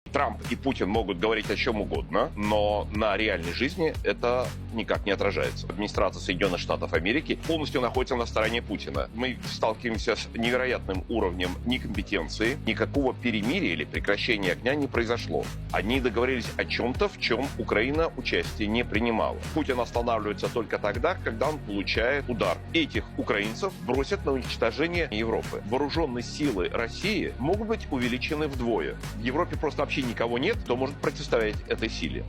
Трамп и Путин могут говорить о чем угодно, но на реальной жизни это никак не отражается. Администрация Соединенных Штатов Америки полностью находится на стороне Путина. Мы сталкиваемся с невероятным уровнем некомпетенции. Никакого перемирия или прекращения огня не произошло. Они договорились о чем-то, в чем Украина участие не принимала. Путин останавливается только тогда, когда он получает удар. Этих украинцев бросят на уничтожение Европы. Вооруженные силы России могут быть увеличены вдвое. В Европе просто вообще никого нет, кто может противостоять этой силе.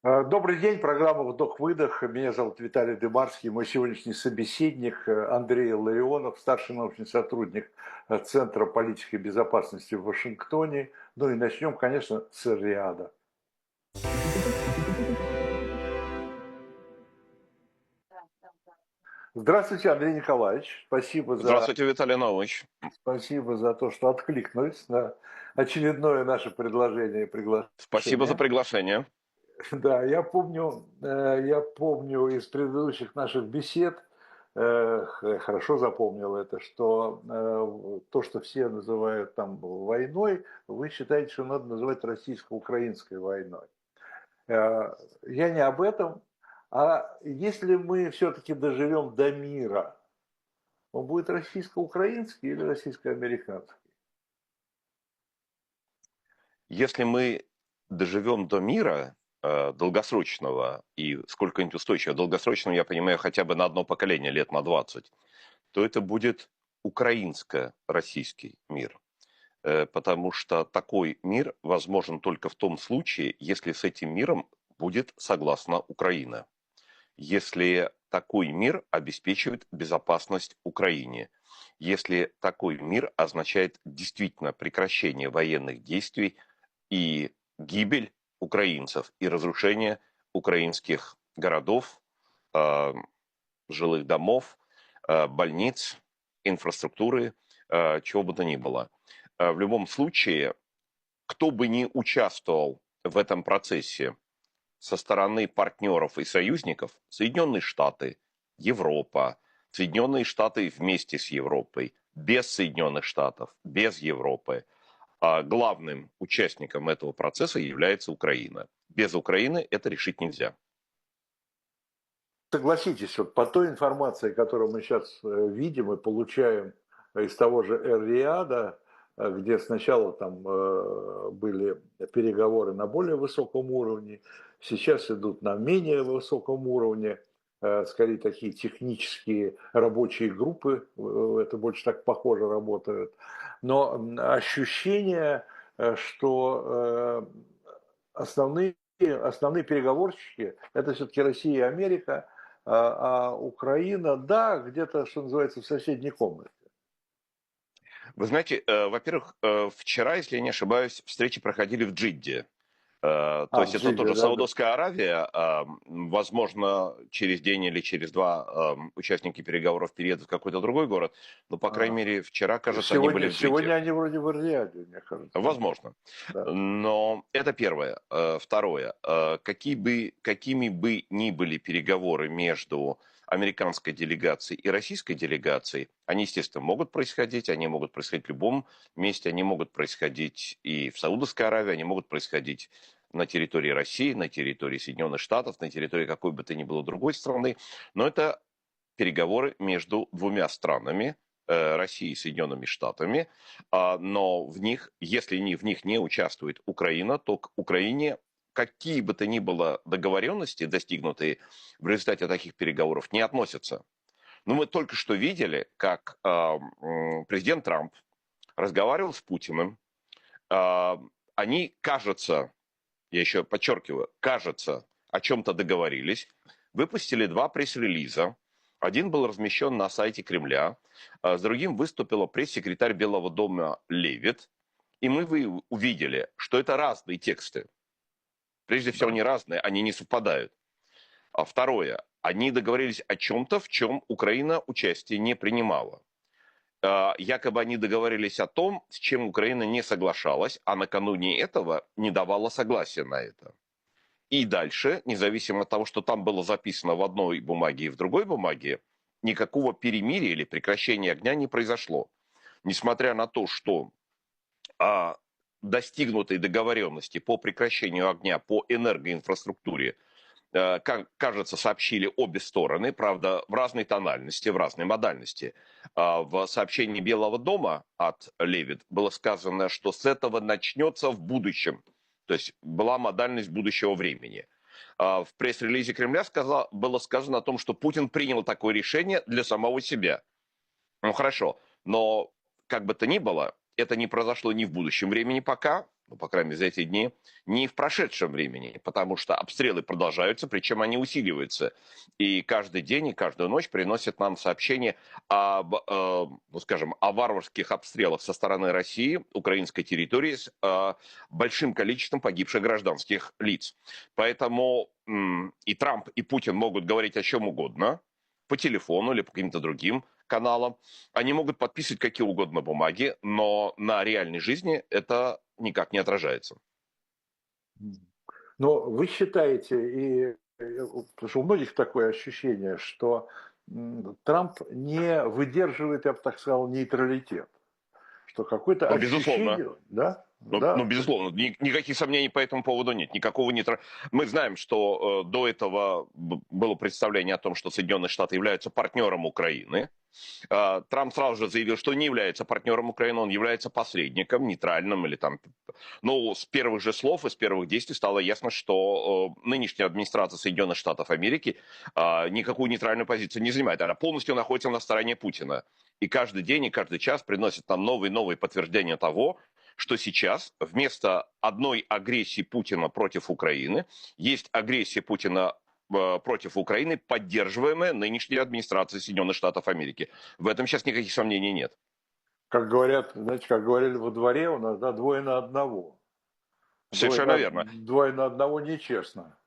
Добрый день, программа «Вдох-выдох». Меня зовут Виталий Дымарский. Мой сегодняшний собеседник Андрей Ларионов, старший научный сотрудник Центра политики и безопасности в Вашингтоне. Ну и начнем, конечно, с Риада. Здравствуйте, Андрей Николаевич. Здравствуйте, Виталий Наумович. Спасибо за то, что откликнулись на очередное наше предложение и Спасибо за приглашение. приглашение. Да, я помню из предыдущих наших бесед, хорошо запомнил это, что то, что все называют там войной, вы считаете, что надо называть российско-украинской войной. Я не об этом, а если мы все-таки доживем до мира, он будет российско-украинский или российско-американский? Если мы доживем до мира долгосрочного и сколько-нибудь устойчивого, долгосрочного, я понимаю, хотя бы на одно поколение, лет на 20, то это будет украинско-российский мир. Потому что такой мир возможен только в том случае, если с этим миром будет согласна Украина. Если такой мир обеспечивает безопасность Украине, если такой мир означает действительно прекращение военных действий и гибель украинцев, и разрушение украинских городов, э, жилых домов, больниц, инфраструктуры, чего бы то ни было. В любом случае, кто бы ни участвовал в этом процессе со стороны партнеров и союзников, Соединенные Штаты, Европа, Соединенные Штаты вместе с Европой, без Соединенных Штатов, без Европы, главным участником этого процесса является Украина. Без Украины это решить нельзя. Согласитесь, вот по той информации, которую мы сейчас видим и получаем из того же Эр-Риада, где сначала там были переговоры на более высоком уровне, сейчас идут на менее высоком уровне, скорее такие технические рабочие группы, это больше так похоже работают. Но ощущение, что основные переговорщики это все-таки Россия и Америка, а Украина, да, где-то, что называется, в соседней комнате. Вы знаете, во-первых, вчера, если я не ошибаюсь, встречи проходили в Джидде. То А, в есть это Джиде, тоже да, да. Саудовская Аравия. Возможно, через день или через два участники переговоров переедут в какой-то другой город. Но, по крайней А, мере, вчера, кажется, они были сегодня, в сегодня Джидде. они вроде в Эр-Рияде, мне кажется. Возможно. Да. Но это первое. Второе. Какими бы ни были переговоры между американской делегацией и российской делегацией, они, естественно, могут происходить, они могут происходить в любом месте, они могут происходить и в Саудовской Аравии, они могут происходить на территории России, на территории Соединенных Штатов, на территории какой бы то ни было другой страны. Но это переговоры между двумя странами, Россией и Соединенными Штатами, но в них, если в них не участвует Украина, то к Украине какие бы то ни было договоренности, достигнутые в результате таких переговоров, не относятся. Но мы только что видели, как президент Трамп разговаривал с Путиным. Они, кажется, я еще подчеркиваю, кажется, о чем-то договорились, выпустили два пресс-релиза. Один был размещен на сайте Кремля, с другим выступила пресс-секретарь Белого дома Левит. И мы увидели, что это разные тексты. Прежде всего, Да. не разные, они не совпадают. А второе, они договорились о чем-то, в чем Украина участие не принимала. Якобы они договорились о том, с чем Украина не соглашалась, а накануне этого не давала согласия на это. И дальше, независимо от того, что там было записано в одной бумаге и в другой бумаге, никакого перемирия или прекращения огня не произошло. Несмотря на то, что о достигнутой договоренности по прекращению огня по энергоинфраструктуре, как кажется, сообщили обе стороны, правда, в разной тональности, в разной модальности. В сообщении Белого дома от Левит было сказано, что с этого начнется в будущем. То есть была модальность будущего времени. В пресс-релизе Кремля было сказано о том, что Путин принял такое решение для самого себя. Ну хорошо, но как бы то ни было, это не произошло ни в будущем времени пока, ну, по крайней мере, за эти дни, ни в прошедшем времени, потому что обстрелы продолжаются, причем они усиливаются. И каждый день и каждую ночь приносят нам сообщения об, ну, скажем, о варварских обстрелах со стороны России, украинской территории, с большим количеством погибших гражданских лиц. Поэтому и Трамп, и Путин могут говорить о чем угодно, по телефону или по каким-то другим каналам. Они могут подписывать какие угодно бумаги, но на реальной жизни это никак не отражается. Но вы считаете, потому что у многих такое ощущение, что Трамп не выдерживает, я бы так сказал, нейтралитет, что какое-то Ну, безусловно. ощущение, да, Ну, да, безусловно, никаких сомнений по этому поводу нет. Никакого Мы знаем, что до этого было представление о том, что Соединенные Штаты являются партнером Украины. Трамп сразу же заявил, что не является партнером Украины, он является посредником, нейтральным или там. Но с первых же слов и с первых действий стало ясно, что нынешняя администрация Соединенных Штатов Америки никакую нейтральную позицию не занимает. Она полностью находится на стороне Путина. И каждый день и каждый час приносит нам новые и новые подтверждения того, что сейчас вместо одной агрессии Путина против Украины есть агрессия Путина против Украины, поддерживаемая нынешней администрацией Соединенных Штатов Америки. В этом сейчас никаких сомнений нет. как говорят, знаете, как говорили во дворе у нас, да, двое на одного. Совершенно верно. Двое на одного нечестно.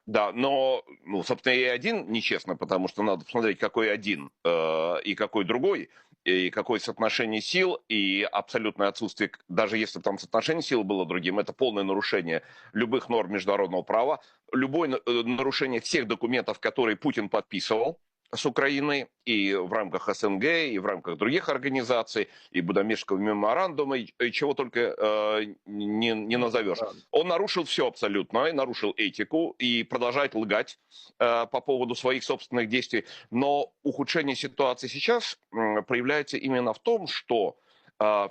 Да, но, ну, собственно, и один нечестно, потому что надо посмотреть, какой один и какой другой, и какое соотношение сил, и абсолютное отсутствие, даже если бы там соотношение сил было другим, это полное нарушение любых норм международного права, любое нарушение всех документов, которые Путин подписывал с Украиной и в рамках СНГ, и в рамках других организаций, и Будапештского меморандума, и чего только не назовешь. Да. Он нарушил все абсолютно, и нарушил этику, и продолжает лгать по поводу своих собственных действий. Но ухудшение ситуации сейчас проявляется именно в том, что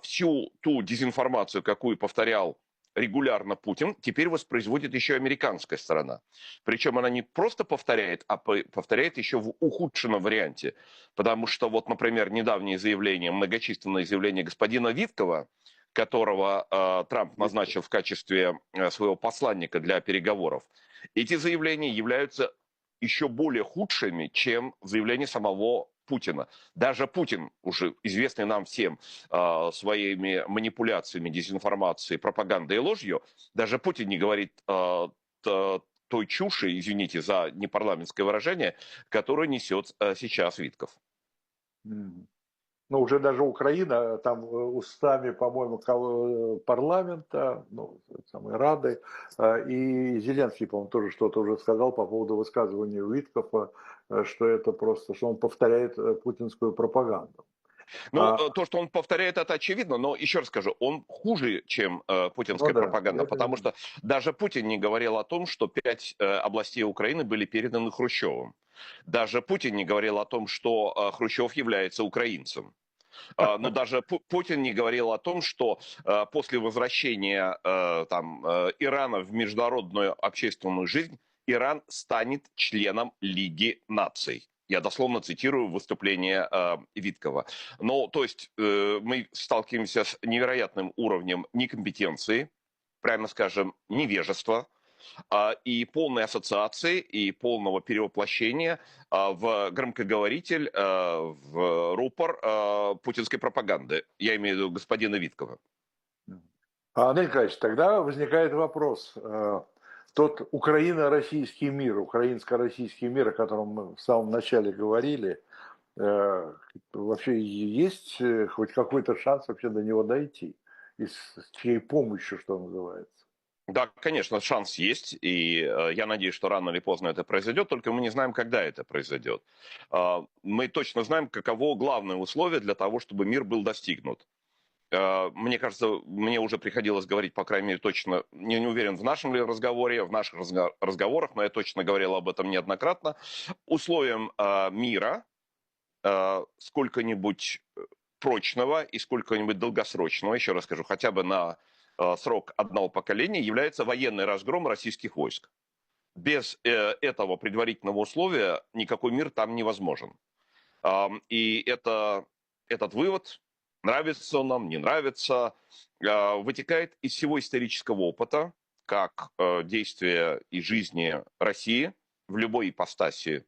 всю ту дезинформацию, какую повторял регулярно Путин, теперь воспроизводит еще американская сторона. Причем она не просто повторяет, а повторяет еще в ухудшенном варианте. Потому что вот, например, недавние заявления, многочисленные заявления господина Виткова, которого Трамп назначил в качестве своего посланника для переговоров, эти заявления являются еще более худшими, чем заявления самого Путина. Даже Путин, уже известный нам всем своими манипуляциями, дезинформацией, пропагандой и ложью, даже Путин не говорит той чуши, извините за непарламентское выражение, которую несет сейчас Витков. Ну, уже даже Украина, там устами, по-моему, парламента, ну, самой Рады, и Зеленский, по-моему, тоже что-то уже сказал по поводу высказывания Виткова, что это просто, что он повторяет путинскую пропаганду. Ну, то, что он повторяет, это очевидно, но еще раз скажу, он хуже, чем Ну путинская да, пропаганда, это потому что даже Путин не говорил о том, что 5 областей Украины были переданы Хрущевым. Даже Путин не говорил о том, что Хрущев является украинцем. Но даже Путин не говорил о том, что после возвращения Ирана в международную общественную жизнь Иран станет членом Лиги наций. Я дословно цитирую выступление Виткова. Ну, то есть мы сталкиваемся с невероятным уровнем некомпетенции, прямо скажем, невежества, и полной ассоциации, и полного перевоплощения в громкоговоритель, в рупор путинской пропаганды. Я имею в виду господина Виткова. Андрей Николаевич, тогда возникает вопрос. Тот Украино-российский мир, украинско-российский мир, о котором мы в самом начале говорили, вообще есть хоть какой-то шанс вообще до него дойти? И с чьей помощью, что называется? Да, конечно, шанс есть, и я надеюсь, что рано или поздно это произойдет, только мы не знаем, когда это произойдет. Мы точно знаем, каково главное условие для того, чтобы мир был достигнут. Мне кажется, мне уже приходилось говорить, по крайней мере, точно, не уверен в нашем ли разговоре, в наших разговорах, но я точно говорил об этом неоднократно. Условием мира сколько-нибудь прочного и сколько-нибудь долгосрочного, еще раз скажу, хотя бы на срок одного поколения, является военный разгром российских войск. Без этого предварительного условия никакой мир там невозможен. И этот вывод, нравится он нам, не нравится, вытекает из всего исторического опыта, как действия и жизни России в любой ипостаси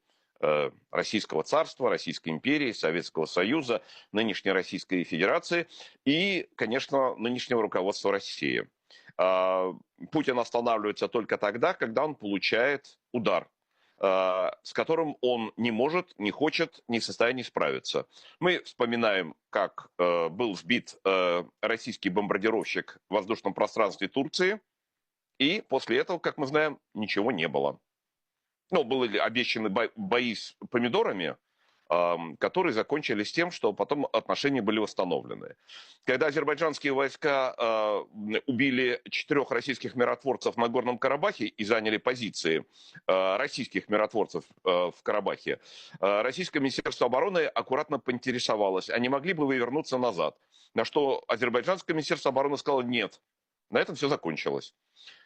Российского царства, Российской империи, Советского Союза, нынешней Российской Федерации и, конечно, нынешнего руководства России. Путин останавливается только тогда, когда он получает удар, с которым он не может, не хочет, не в состоянии справиться. Мы вспоминаем, как был сбит российский бомбардировщик в воздушном пространстве Турции, и после этого, как мы знаем, ничего не было. Ну, были обещаны бои с помидорами, которые закончились тем, что потом отношения были восстановлены. Когда азербайджанские войска убили 4 российских миротворцев на Горном Карабахе и заняли позиции российских миротворцев в Карабахе, российское министерство обороны аккуратно поинтересовалось, а не могли бы вы вернуться назад? На что азербайджанское министерство обороны сказало нет. На этом все закончилось.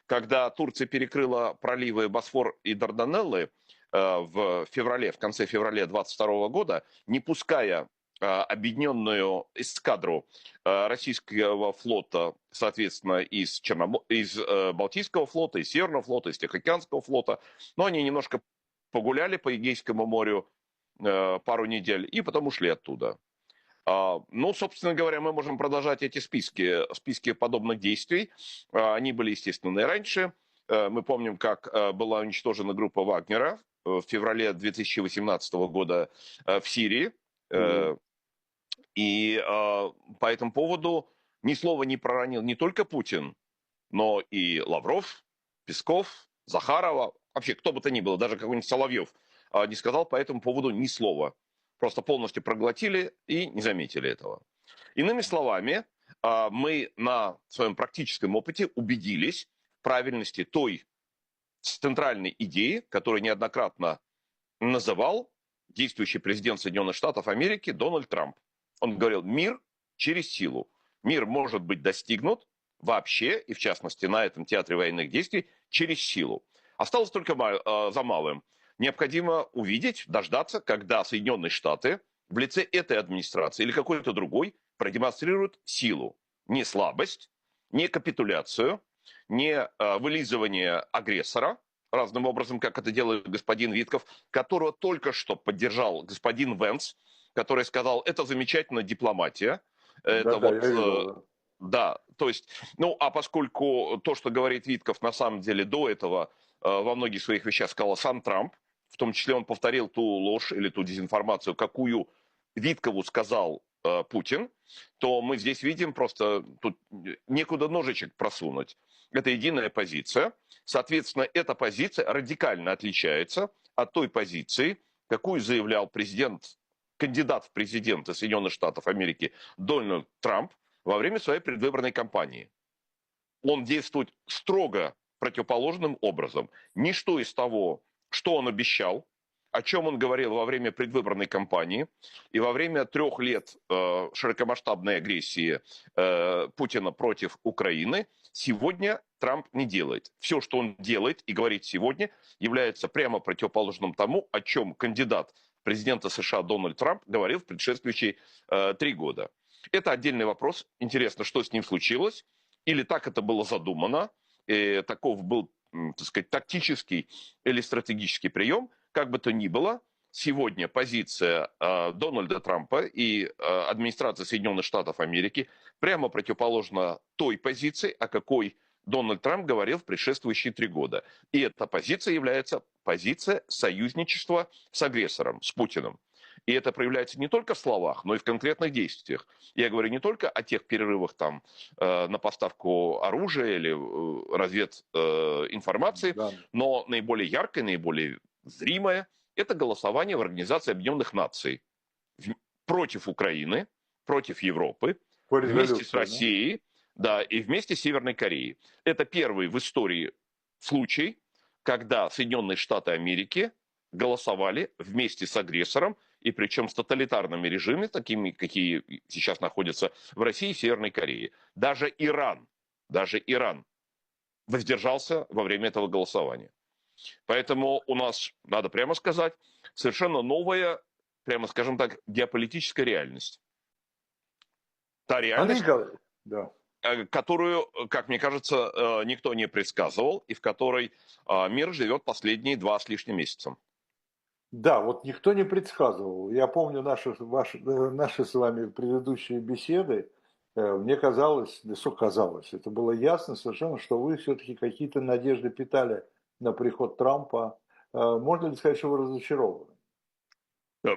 Когда Турция перекрыла проливы Босфор и Дарданеллы в феврале, в конце февраля 22 года, не пуская объединенную эскадру российского флота, соответственно, из Балтийского флота, из Северного флота, из Тихоокеанского флота, но они немножко погуляли по Эгейскому морю пару недель и потом ушли оттуда. Ну, собственно говоря, мы можем продолжать эти списки подобных действий. Они были, естественно, и раньше. Мы помним, как была уничтожена группа Вагнера в феврале 2018 года в Сирии. Мгм. И по этому поводу ни слова не проронил не только Путин, но и Лавров, Песков, Захарова, вообще кто бы то ни было, даже какой-нибудь Соловьев не сказал по этому поводу ни слова. Просто полностью проглотили и не заметили этого. Иными словами, мы на своем практическом опыте убедились в правильности той центральной идеи, которую неоднократно называл действующий президент Соединенных Штатов Америки Дональд Трамп. Он говорил, мир через силу. Мир может быть достигнут вообще, и в частности на этом театре военных действий, через силу. Осталось только за малым. Необходимо увидеть, дождаться, когда Соединенные Штаты в лице этой администрации или какой-то другой продемонстрируют силу. Не слабость, не капитуляцию, не вылизывание агрессора, разным образом, как это делает господин Витков, которого только что поддержал господин Венс, который сказал, это замечательная дипломатия, это Да-да, я вот, видел, да. да, то есть, ну, а поскольку то, что говорит Витков, на самом деле до этого во многих своих вещах сказал сам Трамп, в том числе он повторил ту ложь или ту дезинформацию, какую Виткову сказал Путин, то мы здесь видим просто, тут некуда ножичек просунуть. Это единая позиция. Соответственно, эта позиция радикально отличается от той позиции, какую заявлял кандидат в президенты Соединенных Штатов Америки Дональд Трамп во время своей предвыборной кампании. Он действует строго противоположным образом. Ничто из того, что он обещал, о чем он говорил во время предвыборной кампании и во время 3 лет широкомасштабной агрессии Путина против Украины, сегодня Трамп не делает. Все, что он делает и говорит сегодня, является прямо противоположным тому, о чем кандидат президента США Дональд Трамп говорил в предшествующие 3 года. Это отдельный вопрос. Интересно, что с ним случилось. Или так это было задумано, и таков был, так сказать, тактический или стратегический прием. Как бы то ни было, сегодня позиция Дональда Трампа и администрации Соединенных Штатов Америки прямо противоположна той позиции, о какой Дональд Трамп говорил в предшествующие 3 года. И эта позиция является позиция союзничества с агрессором, с Путиным. И это проявляется не только в словах, но и в конкретных действиях. Я говорю не только о тех перерывах там, на поставку оружия или развединформации, Да. но наиболее яркое, наиболее зримое – это голосование в Организации Объединенных Наций против Украины, против Европы, По вместе с резолюции, да? Россией, да, и вместе с Северной Кореей. Это первый в истории случай, когда Соединенные Штаты Америки голосовали вместе с агрессором, и причем с тоталитарными режимами, такими, какие сейчас находятся в России и Северной Корее. Даже Иран воздержался во время этого голосования. Поэтому у нас, надо прямо сказать, совершенно новая, прямо скажем так, геополитическая реальность. Та Андрей реальность, Николаевич, да. которую, как мне кажется, никто не предсказывал, и в которой мир живет последние 2 с лишним месяца. Да, вот никто не предсказывал. Я помню наши с вами предыдущие беседы. Мне казалось, да что казалось, это было ясно совершенно, что вы все-таки какие-то надежды питали на приход Трампа. Можно ли сказать, что вы разочарованы?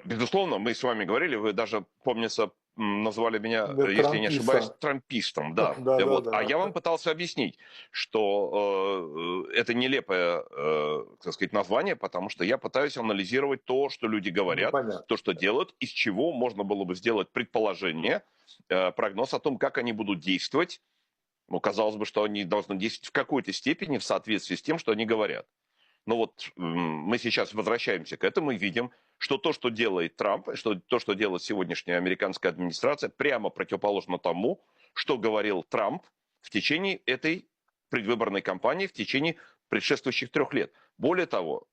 Безусловно, мы с вами говорили, вы даже, помнится, назвали меня, Да, если не ошибаюсь, трамписта. трампистом, да. Да, да, Вот. А да. я вам пытался объяснить, что это нелепое, так сказать, название, потому что я пытаюсь анализировать то, что люди Ну, говорят, понятно. то, что делают, из чего можно было бы сделать предположение, прогноз о том, как они будут действовать. Ну, казалось бы, что они должны действовать в какой-то степени в соответствии с тем, что они говорят. Но вот мы сейчас возвращаемся к этому и видим, что то, что делает Трамп, что то, что делает сегодняшняя американская администрация, прямо противоположно тому, что говорил Трамп в течение этой предвыборной кампании, в течение предшествующих 3 лет. Более того,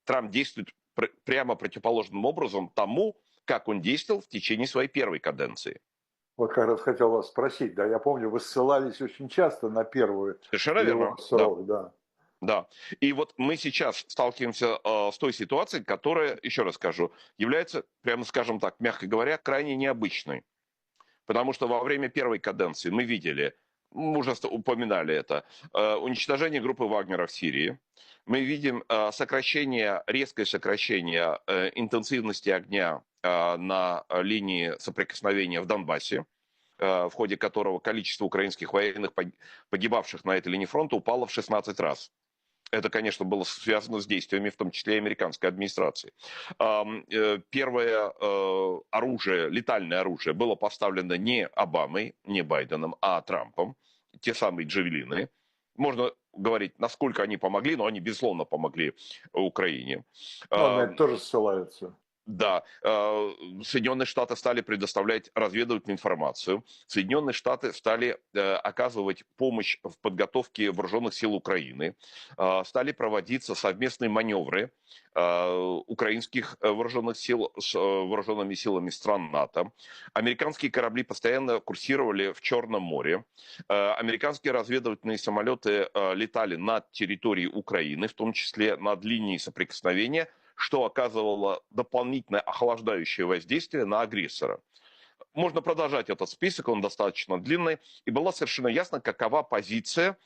Трамп действует прямо противоположным образом тому, как он действовал в течение своей первой каденции. Вот как раз хотел вас спросить, да, я помню, вы ссылались очень часто на первый Совершенно его верно, да. срок, да. Да. И вот мы сейчас сталкиваемся с той ситуацией, которая, еще раз скажу, является, прямо скажем так, мягко говоря, крайне необычной. Потому что во время первой каденции мы видели, мы уже упоминали это, уничтожение группы Вагнера в Сирии. Мы видим резкое сокращение интенсивности огня на линии соприкосновения в Донбассе, в ходе которого количество украинских военных, погибавших на этой линии фронта, упало в 16 раз. Это, конечно, было связано с действиями, в том числе и американской администрации. Первое оружие, летальное оружие, было поставлено не Обамой, не Байденом, а Трампом. Те самые джавелины. Можно говорить, насколько они помогли, но они, безусловно, помогли Украине. Ну, он на это тоже ссылается. Да, Соединенные Штаты стали предоставлять разведывательную информацию. Соединенные Штаты стали оказывать помощь в подготовке вооруженных сил Украины. Стали проводиться совместные маневры украинских вооруженных сил с вооруженными силами стран НАТО. Американские корабли постоянно курсировали в Черном море. Американские разведывательные самолеты летали над территорией Украины, в том числе над линией соприкосновения, что оказывало дополнительное охлаждающее воздействие на агрессора. Можно продолжать этот список, он достаточно длинный. И была совершенно ясна, какова позиция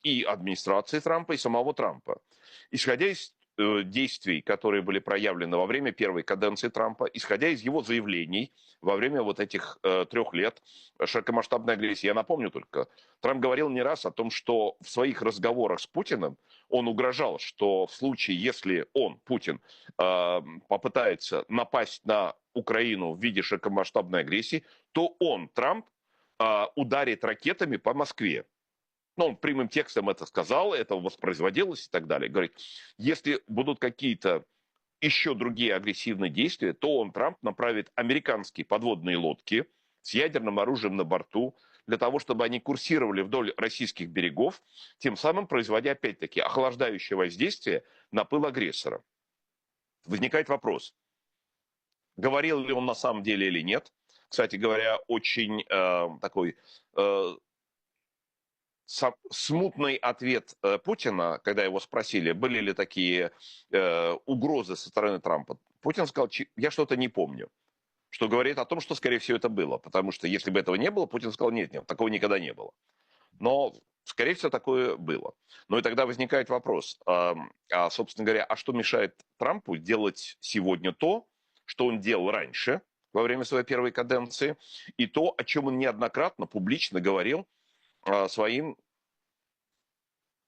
и администрации Трампа, и самого Трампа. Исходя из действий, которые были проявлены во время первой каденции Трампа, исходя из его заявлений во время вот этих 3 лет широкомасштабной агрессии. Я напомню только, Трамп говорил не раз о том, что в своих разговорах с Путиным он угрожал, что в случае, если он, Путин, попытается напасть на Украину в виде широкомасштабной агрессии, то он, Трамп, ударит ракетами по Москве. Ну, он прямым текстом это сказал, это воспроизводилось и так далее. Говорит, если будут какие-то еще другие агрессивные действия, то он, Трамп, направит американские подводные лодки с ядерным оружием на борту для того, чтобы они курсировали вдоль российских берегов, тем самым производя, опять-таки, охлаждающее воздействие на пыл агрессора. Возникает вопрос, говорил ли он на самом деле или нет. Кстати говоря, очень такой смутный ответ Путина, когда его спросили, были ли такие угрозы со стороны Трампа. Путин сказал, я что-то не помню. Что говорит о том, что, скорее всего, это было. Потому что если бы этого не было, Путин сказал, нет, такого никогда не было. Но, скорее всего, такое было. Ну и тогда возникает вопрос, собственно говоря, а что мешает Трампу делать сегодня то, что он делал раньше, во время своей первой каденции, и то, о чем он неоднократно публично говорил своим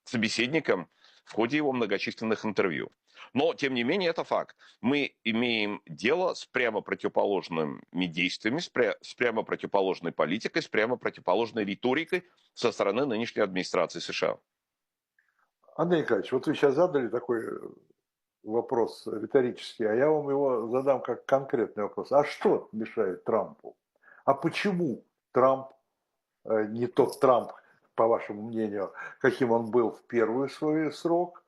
собеседникам в ходе его многочисленных интервью. Но, тем не менее, это факт. Мы имеем дело с прямо противоположными действиями, с прямо противоположной политикой, с прямо противоположной риторикой со стороны нынешней администрации США. Андрей Николаевич, вот вы сейчас задали такой вопрос риторический, а я вам его задам как конкретный вопрос. А что мешает Трампу? А почему Трамп не тот Трамп, по вашему мнению, каким он был в первый свой срок?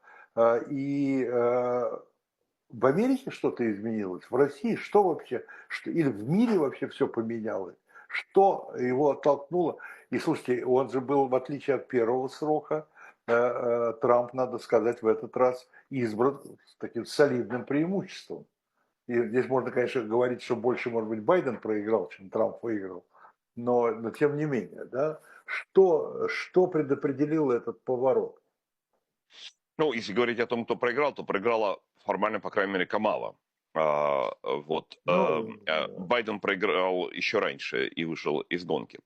И в Америке что-то изменилось? В России что вообще? Или в мире вообще все поменялось? Что его оттолкнуло? И слушайте, он же был, в отличие от первого срока, Трамп, надо сказать, в этот раз избран с таким солидным преимуществом. И здесь можно, конечно, говорить, что больше, может быть, Байден проиграл, чем Трамп выиграл. Но тем не менее, да, что предопределило этот поворот? Ну, если говорить о том, кто проиграл, то проиграла формально, по крайней мере, Камала. Ну, Байден проиграл еще раньше и вышел из гонки.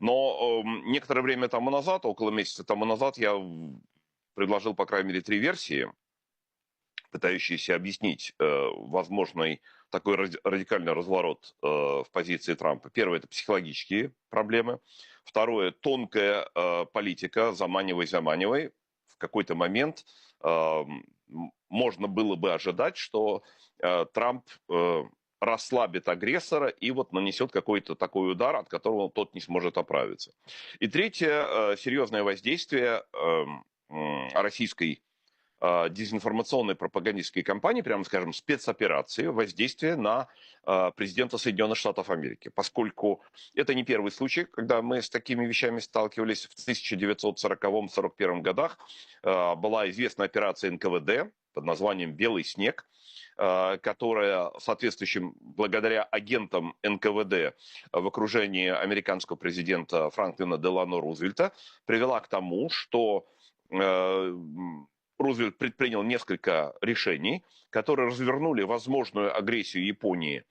Но некоторое время тому назад, около месяца тому назад, я предложил, по крайней мере, 3 версии, пытающиеся объяснить возможный такой радикальный разворот в позиции Трампа. Первое – это психологические проблемы. Второе – тонкая политика «заманивай-заманивай». В какой-то момент можно было бы ожидать, что Трамп расслабит агрессора и вот нанесет какой-то такой удар, от которого тот не сможет оправиться. И третье – серьезное воздействие российской дезинформационной пропагандистской кампании, прямо скажем, спецоперации, воздействие на президента Соединенных Штатов Америки. Поскольку это не первый случай, когда мы с такими вещами сталкивались. В 1940-41 годах была известна операция НКВД под названием «Белый снег», которая соответствующим благодаря агентам НКВД в окружении американского президента Франклина Делано Рузвельта привела к тому, что Рузвельт предпринял несколько решений, которые развернули возможную агрессию Японии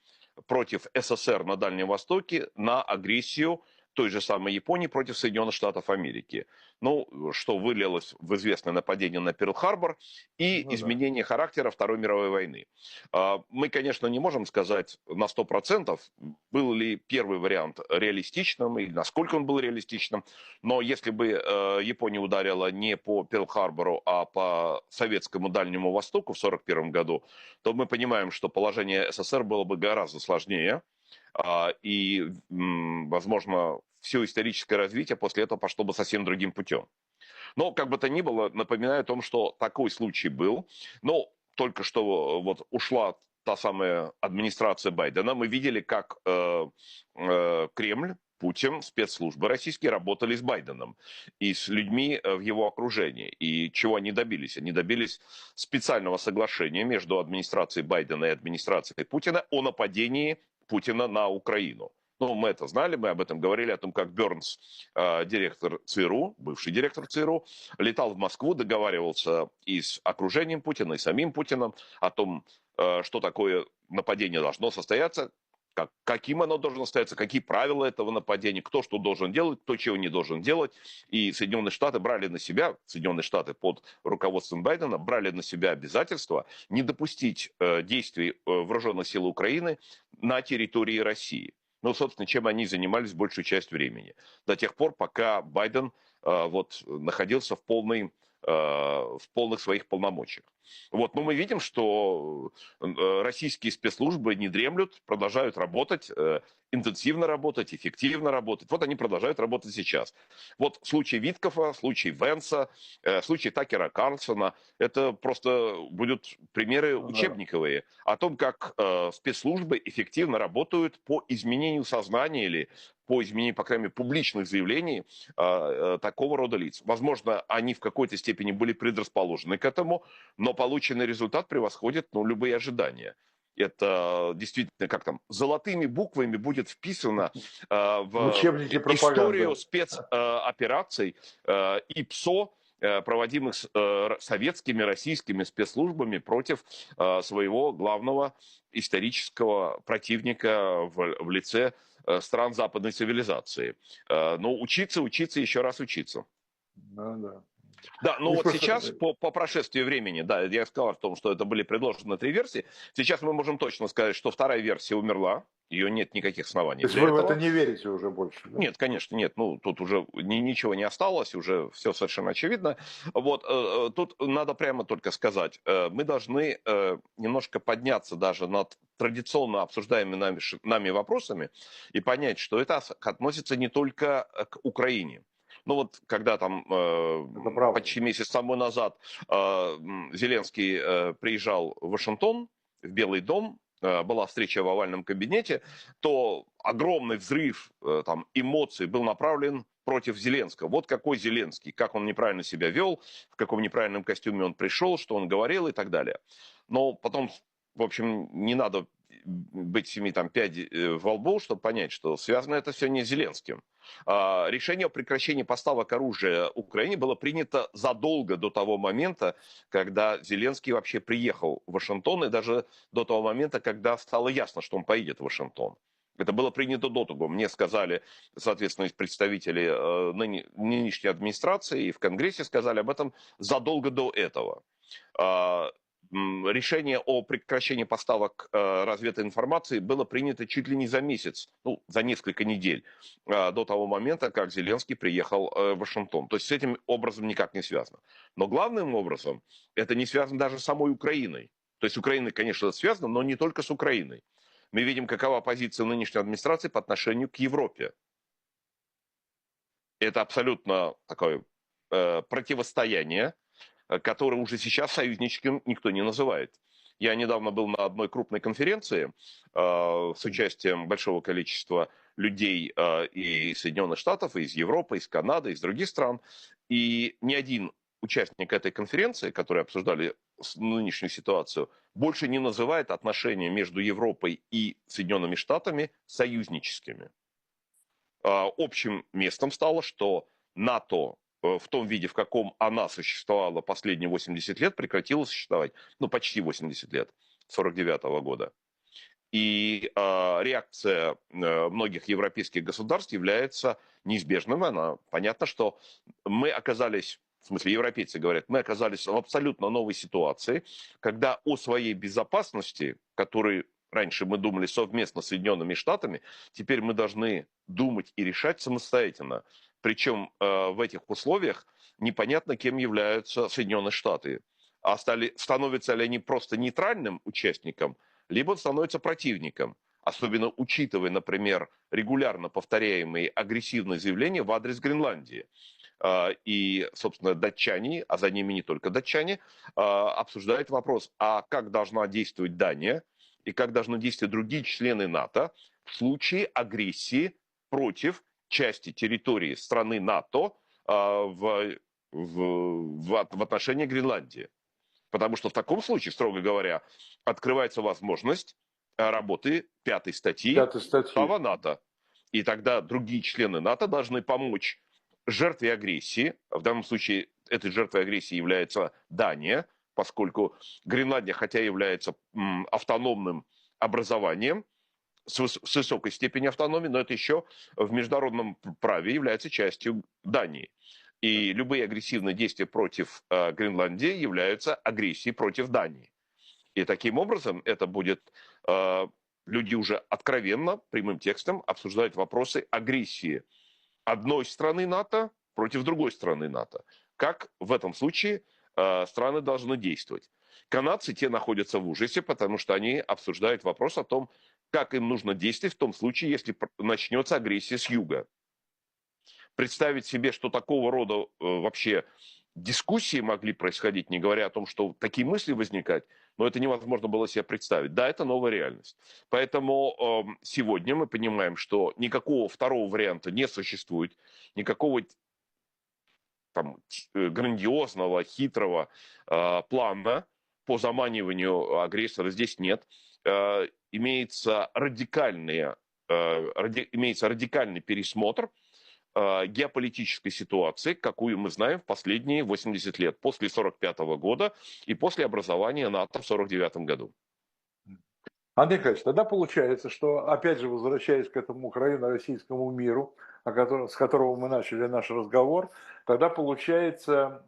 против СССР на Дальнем Востоке на агрессию той же самой Японии против Соединенных Штатов Америки. Ну, что вылилось в известное нападение на Перл-Харбор и ну да. изменение характера Второй мировой войны. Мы, конечно, не можем сказать на 100%, был ли первый вариант реалистичным и насколько он был реалистичным, но если бы Япония ударила не по Перл-Харбору, а по советскому Дальнему Востоку в 1941 году, то мы понимаем, что положение СССР было бы гораздо сложнее, и, возможно, все историческое развитие после этого пошло бы совсем другим путем. Но, как бы то ни было, напоминаю о том, что такой случай был. Но только что вот ушла та самая администрация Байдена. Мы видели, как Кремль, Путин, спецслужбы российские работали с Байденом и с людьми в его окружении. И чего они добились? Они добились специального соглашения между администрацией Байдена и администрацией Путина о нападении Путина на Украину. Ну, мы это знали, мы об этом говорили, о том, как Бернс, директор ЦРУ, бывший директор ЦРУ, летал в Москву, договаривался и с окружением Путина, и самим Путиным о том, что такое нападение должно состояться, каким оно должно состояться, какие правила этого нападения, кто что должен делать, кто чего не должен делать. И Соединенные Штаты брали на себя, Соединенные Штаты под руководством Байдена брали на себя обязательство не допустить действий вооруженных сил Украины на территории России. Ну, собственно, чем они занимались большую часть времени. До тех пор, пока Байден находился в полных своих полномочиях. Вот. Но мы видим, что российские спецслужбы не дремлют, продолжают работать, интенсивно работать, эффективно работать. Вот они продолжают работать сейчас. Вот случай Виткофа, случай Венса, случай Такера Карлсона, это просто будут примеры Ну да. учебниковые о том, как спецслужбы эффективно работают по изменению сознания или по изменению, по крайней мере, публичных заявлений такого рода лиц. Возможно, они в какой-то степени были предрасположены к этому, но полученный результат превосходит любые ожидания. Это действительно, как там, золотыми буквами будет вписано В в учебнике историю пропаганды. спецопераций ИПСО проводимых советскими, российскими спецслужбами против своего главного исторического противника в лице стран западной цивилизации. Но учиться, учиться, еще раз учиться. Ну, да. Да, но Здесь вот просто, сейчас, по прошествии времени, да, я сказал о том, что это были предложены 3 версии, сейчас мы можем точно сказать, что вторая версия умерла, ее нет никаких оснований то есть для вы в это этого. не верите уже больше, да? Нет, конечно, нет. Ну, тут уже ничего не осталось, уже все совершенно очевидно. Вот, тут надо прямо только сказать, мы должны немножко подняться даже над традиционно обсуждаемыми нами вопросами и понять, что это относится не только к Украине. Ну вот, когда там Это правда. почти месяц тому назад Зеленский приезжал в Вашингтон, в Белый дом, была встреча в овальном кабинете, то огромный взрыв там, эмоций был направлен против Зеленского. Вот какой Зеленский, как он неправильно себя вел, в каком неправильном костюме он пришел, что он говорил и так далее. Но потом, в общем, не надо быть семи там пядей во лбу, чтобы понять, что связано это все не с Зеленским. Решение о прекращении поставок оружия Украине было принято задолго до того момента, когда Зеленский вообще приехал в Вашингтон, и даже до того момента, когда стало ясно, что он поедет в Вашингтон. Это было принято до того. Мне сказали, соответственно, представители нынешней администрации и в Конгрессе сказали об этом задолго до этого. Решение о прекращении поставок развединформации было принято чуть ли не за месяц, ну, за несколько недель до того момента, как Зеленский приехал в Вашингтон. То есть с этим образом никак не связано. Но главным образом это не связано даже с самой Украиной. То есть Украина, конечно, связана, но не только с Украиной. Мы видим, какова позиция нынешней администрации по отношению к Европе. Это абсолютно такое противостояние, которое уже сейчас союзническим никто не называет. Я недавно был на одной крупной конференции с участием большого количества людей и из Соединенных Штатов, и из Европы, из Канады, из других стран. И ни один участник этой конференции, которые обсуждали нынешнюю ситуацию, больше не называет отношения между Европой и Соединенными Штатами союзническими. Общим местом стало, что НАТО в том виде, в каком она существовала последние 80 лет, прекратила существовать, ну, почти 80 лет, 49 года. И реакция многих европейских государств является неизбежным. Она, понятно, что мы оказались, в смысле европейцы говорят, мы оказались в абсолютно новой ситуации, когда о своей безопасности, которой раньше мы думали совместно с Соединенными Штатами, теперь мы должны думать и решать самостоятельно. Причем в этих условиях непонятно, кем являются Соединенные Штаты. А становятся ли они просто нейтральным участником, либо он становится противником, особенно учитывая, например, регулярно повторяемые агрессивные заявления в адрес Гренландии. И, собственно, датчане, а за ними не только датчане, обсуждают вопрос, а как должна действовать Дания и как должны действовать другие члены НАТО в случае агрессии против части территории страны НАТО в отношении Гренландии. Потому что в таком случае, строго говоря, открывается возможность работы 5 статьи Пятой статьи. Устава НАТО. И тогда другие члены НАТО должны помочь жертве агрессии. В данном случае этой жертвой агрессии является Дания, поскольку Гренландия, хотя является автономным образованием, с высокой степенью автономии, но это еще в международном праве является частью Дании. И любые агрессивные действия против Гренландии являются агрессией против Дании. И таким образом это будет люди уже откровенно, прямым текстом обсуждать вопросы агрессии одной страны НАТО против другой страны НАТО. Как в этом случае страны должны действовать. Канадцы, те находятся в ужасе, потому что они обсуждают вопрос о том, как им нужно действовать в том случае, если начнется агрессия с юга. Представить себе, что такого рода вообще дискуссии могли происходить, не говоря о том, что такие мысли возникать, но это невозможно было себе представить. Да, это новая реальность. Поэтому сегодня мы понимаем, что никакого второго варианта не существует, никакого там, грандиозного, хитрого плана по заманиванию агрессора здесь нет. Имеется радикальный пересмотр геополитической ситуации, какую мы знаем в последние 80 лет, после 1945 года и после образования НАТО в 1949 году. Андрей Николаевич, тогда получается, что, опять же, возвращаясь к этому украино-российскому миру, с которого мы начали наш разговор, тогда получается,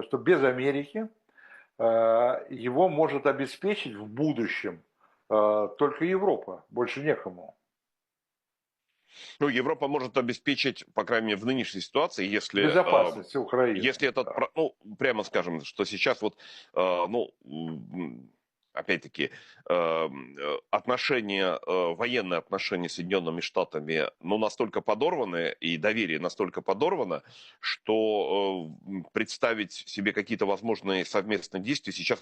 что без Америки его может обеспечить в будущем только Европа, больше некому. Ну, Европа может обеспечить, по крайней мере, в нынешней ситуации, если, Безопасность Украины. если этот, Да. ну, прямо скажем, что сейчас вот, ну, опять-таки, отношения, военные отношения с Соединенными Штатами, ну, настолько подорваны, и доверие настолько подорвано, что представить себе какие-то возможные совместные действия сейчас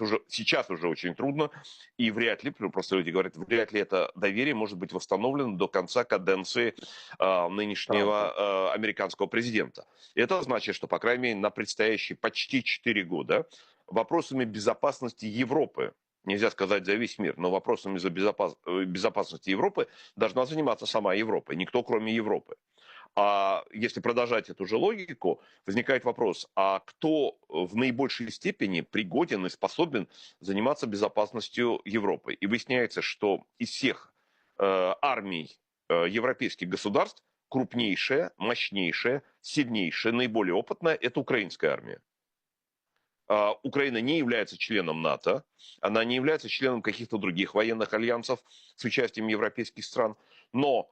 уже очень трудно, и вряд ли, просто люди говорят, вряд ли это доверие может быть восстановлено до конца каденции Трампа. нынешнего американского президента. Это значит, что, по крайней мере, на предстоящие почти 4 года вопросами безопасности Европы, нельзя сказать за весь мир, но вопросами безопасности Европы должна заниматься сама Европа, никто кроме Европы. А если продолжать эту же логику, возникает вопрос, а кто в наибольшей степени пригоден и способен заниматься безопасностью Европы? И выясняется, что из всех армий европейских государств крупнейшая, мощнейшая, сильнейшая, наиболее опытная – это украинская армия. Украина не является членом НАТО, она не является членом каких-то других военных альянсов с участием европейских стран, но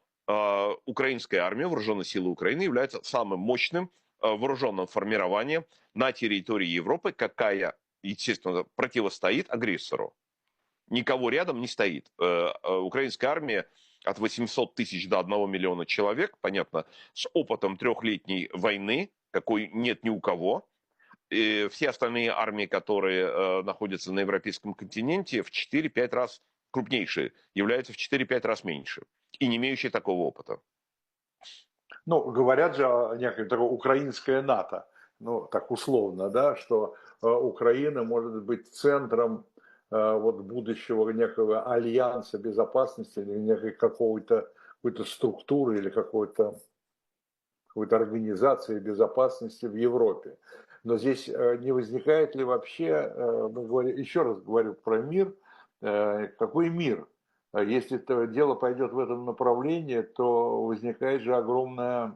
украинская армия, вооруженные силы Украины, является самым мощным вооруженным формированием на территории Европы, какая, естественно, противостоит агрессору. Никого рядом не стоит. Украинская армия от 800 тысяч до 1 миллиона человек, понятно, с опытом трехлетней войны, какой нет ни у кого. И все остальные армии, которые находятся на европейском континенте, в 4-5 раз крупнейшие, являются в 4-5 раз меньше и не имеющие такого опыта. Ну, говорят же о некой такой украинское НАТО, ну, так условно, да, что Украина может быть центром вот будущего некого альянса безопасности или некой какой-то структуры или какой-то организации безопасности в Европе. Но здесь не возникает ли вообще, мы говорим, еще раз говорю про мир, какой мир? Если это дело пойдет в этом направлении, то возникает же огромный,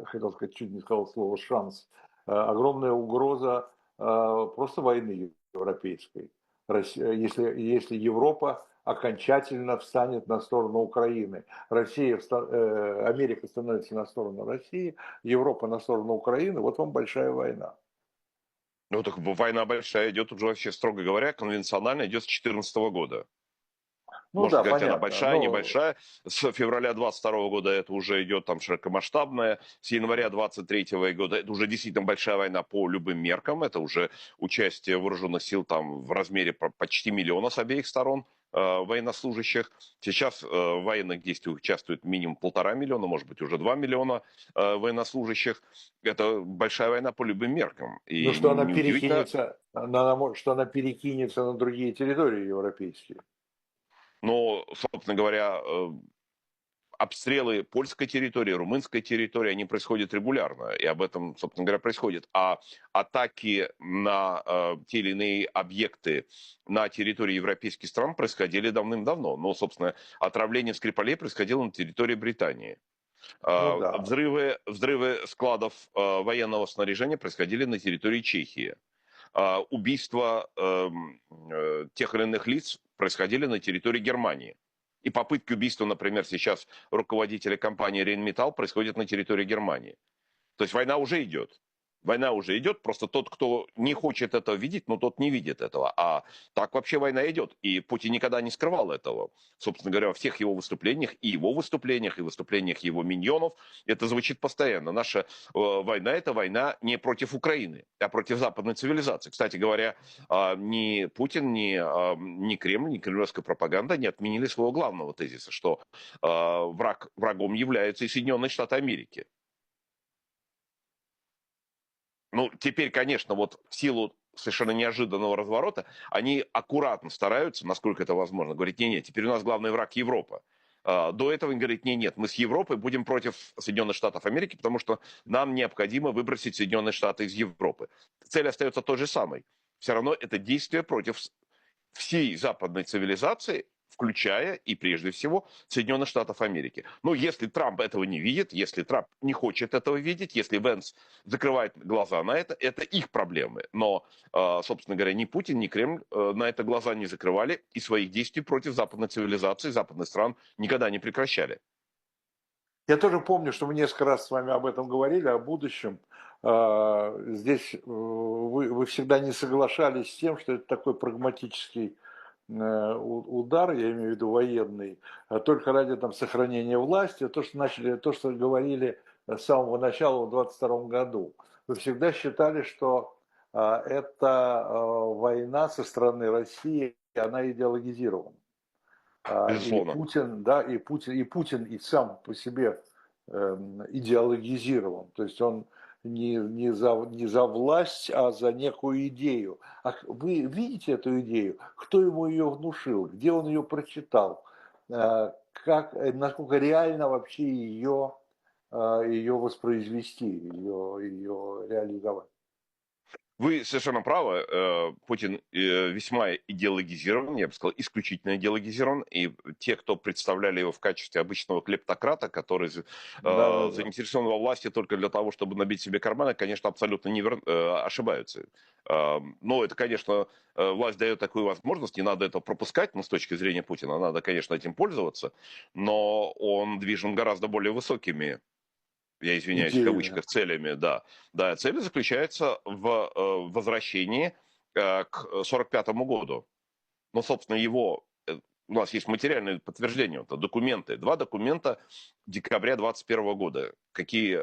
хотел сказать, чуть не сказал слово шанс, огромная угроза просто войны европейской. Если Европа окончательно встанет на сторону Украины. Америка становится на сторону России, Европа на сторону Украины, вот вам большая война. Ну, так война большая идет уже вообще, строго говоря, конвенционально идет с 2014 года. Ну Можно да, сказать, она понятно. большая, Но небольшая. С февраля 22 года это уже идет там широкомасштабная. С января 23 года это уже действительно большая война по любым меркам. Это уже участие вооруженных сил там в размере почти миллиона с обеих сторон военнослужащих. Сейчас в военных действиях участвует минимум 1,5 миллиона, может быть, уже 2 миллиона военнослужащих. Это большая война по любым меркам. ну, И что она неудивительно, перекинется, что она перекинется на другие территории европейские. но, собственно говоря, обстрелы польской территории, румынской территории, они происходят регулярно, и об этом, собственно говоря, происходит. А атаки на те или иные объекты на территории европейских стран происходили давным-давно. Но, собственно, отравление Скрипалей происходило на территории Британии. Ну да. Взрывы складов военного снаряжения происходили на территории Чехии. Убийства тех или иных лиц происходили на территории Германии. И попытки убийства, например, сейчас руководителя компании Рейнметалл происходят на территории Германии. То есть война уже идет. Война уже идет, просто тот, кто не хочет этого видеть, но тот не видит этого. А так вообще война идет. И Путин никогда не скрывал этого. Собственно говоря, во всех его выступлениях, и выступлениях его миньонов, это звучит постоянно. Наша война – это война не против Украины, а против западной цивилизации. Кстати говоря, ни Путин, ни Кремль, ни кремлевская пропаганда не отменили своего главного тезиса, что врагом являются и Соединенные Штаты Америки. Ну, теперь, конечно, вот в силу совершенно неожиданного разворота, они аккуратно стараются, насколько это возможно, говорить, не-не, теперь у нас главный враг Европа. До этого он говорит, нет, мы с Европой будем против Соединенных Штатов Америки, потому что нам необходимо выбросить Соединенные Штаты из Европы. Цель остается той же самой. Все равно это действие против всей западной цивилизации, включая и прежде всего Соединенных Штатов Америки. Но если Трамп этого не видит, если Трамп не хочет этого видеть, если Венс закрывает глаза на это их проблемы. Но, собственно говоря, ни Путин, ни Кремль на это глаза не закрывали и своих действий против западной цивилизации, западных стран никогда не прекращали. Я тоже помню, что мы несколько раз с вами об этом говорили, о будущем. Здесь вы всегда не соглашались с тем, что это такой прагматический удар, я имею в виду военный, только ради там, сохранения власти, то, что говорили с самого начала в 22 году. Вы всегда считали, что эта война со стороны России, она идеологизирована. И Безусловно. Путин, да, и Путин и сам по себе идеологизирован. То есть он не за власть, а за некую идею. А вы видите эту идею? Кто ему ее внушил? Где он ее прочитал? Насколько реально вообще ее воспроизвести, ее реализовать? Вы совершенно правы. Путин весьма идеологизирован, я бы сказал, исключительно идеологизирован. И те, кто представляли его в качестве обычного клептократа, который Да, да, да. заинтересован во власти только для того, чтобы набить себе карманы, конечно, абсолютно ошибаются. Но это, конечно, власть дает такую возможность, не надо это пропускать, но с точки зрения Путина надо, конечно, этим пользоваться. Но он движим гораздо более высокими, я извиняюсь, в Идеями. кавычках, целями, да. Да, цель заключается в возвращении к 1945 году. Но, собственно, у нас есть материальные подтверждения, это документы, два документа декабря 2021 года, какие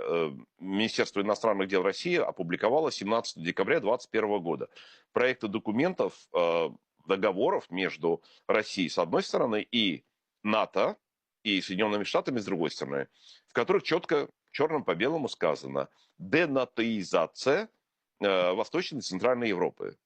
Министерство иностранных дел России опубликовало 17 декабря 2021 года. Проекты документов, договоров между Россией с одной стороны и НАТО и Соединенными Штатами с другой стороны, в которых четко черным по белому сказано денатоизация Восточной и Центральной Европы,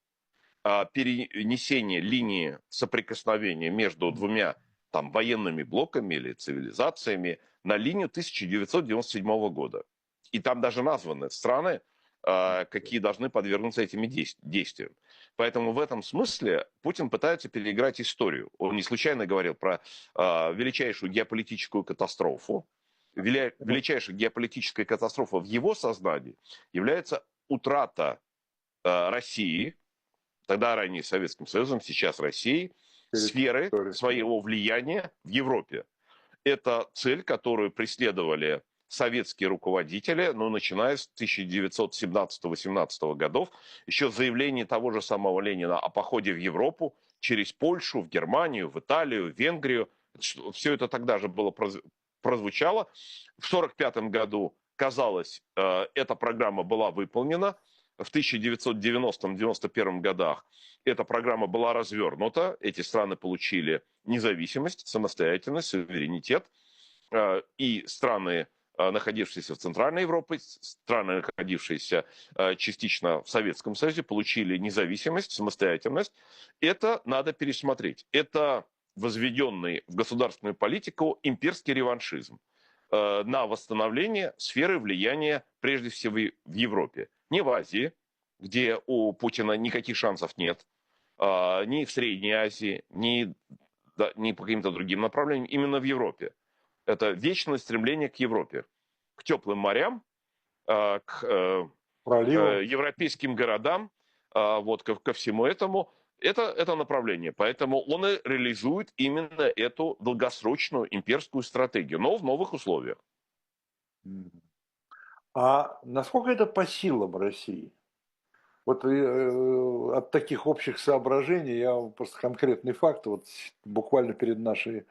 перенесение линии соприкосновения между двумя там, военными блоками или цивилизациями на линию 1997 года. И там даже названы страны, какие должны подвергнуться этим действиям. Поэтому в этом смысле Путин пытается переиграть историю. Он не случайно говорил про величайшую геополитическую катастрофу. Величайшая геополитическая катастрофа в его сознании является утрата России, тогда ранее Советским Союзом, сейчас Россией, сферы Территория. своего влияния в Европе. Это цель, которую преследовали советские руководители, ну, начиная с 1917-18 годов, еще заявление того же самого Ленина о походе в Европу через Польшу, в Германию, в Италию, в Венгрию. Все это тогда же было прозвучало. В 1945 году, казалось, эта программа была выполнена. В 1990-91 годах эта программа была развернута, эти страны получили независимость, самостоятельность, суверенитет, и страны, находившиеся в Центральной Европе, страны, находившиеся частично в Советском Союзе, получили независимость, самостоятельность. Это надо пересмотреть. Это возведенный в государственную политику имперский реваншизм на восстановление сферы влияния прежде всего в Европе. Не в Азии, где у Путина никаких шансов нет, ни в Средней Азии, ни по каким-то другим направлениям, именно в Европе. Это вечное стремление к Европе, к теплым морям, к Проливом. европейским городам, вот ко всему этому. Это направление. Поэтому он и реализует именно эту долгосрочную имперскую стратегию, но в новых условиях. А насколько это по силам России? Вот от таких общих соображений я вам просто конкретный факт. Вот буквально перед нашей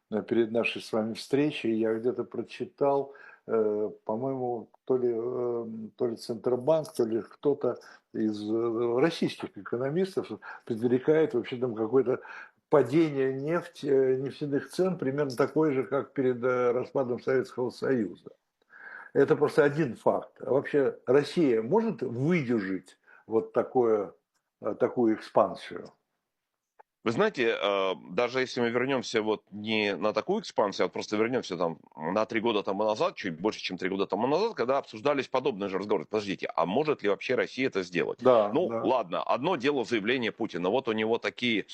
с вами встречей я где-то прочитал, по-моему, то ли Центробанк, то ли кто-то из российских экономистов предрекает вообще там какое-то падение нефтяных цен примерно такое же, как перед распадом Советского Союза. Это просто один факт. А вообще Россия может выдержать вот такую экспансию? Вы знаете, даже если мы вернемся вот не на такую экспансию, а просто вернемся там на 3 года тому назад, чуть больше, чем 3 года тому назад, когда обсуждались подобные же разговоры. Подождите, а может ли вообще Россия это сделать? Да, Ну, да. ладно, одно дело заявление Путина. Вот у него такие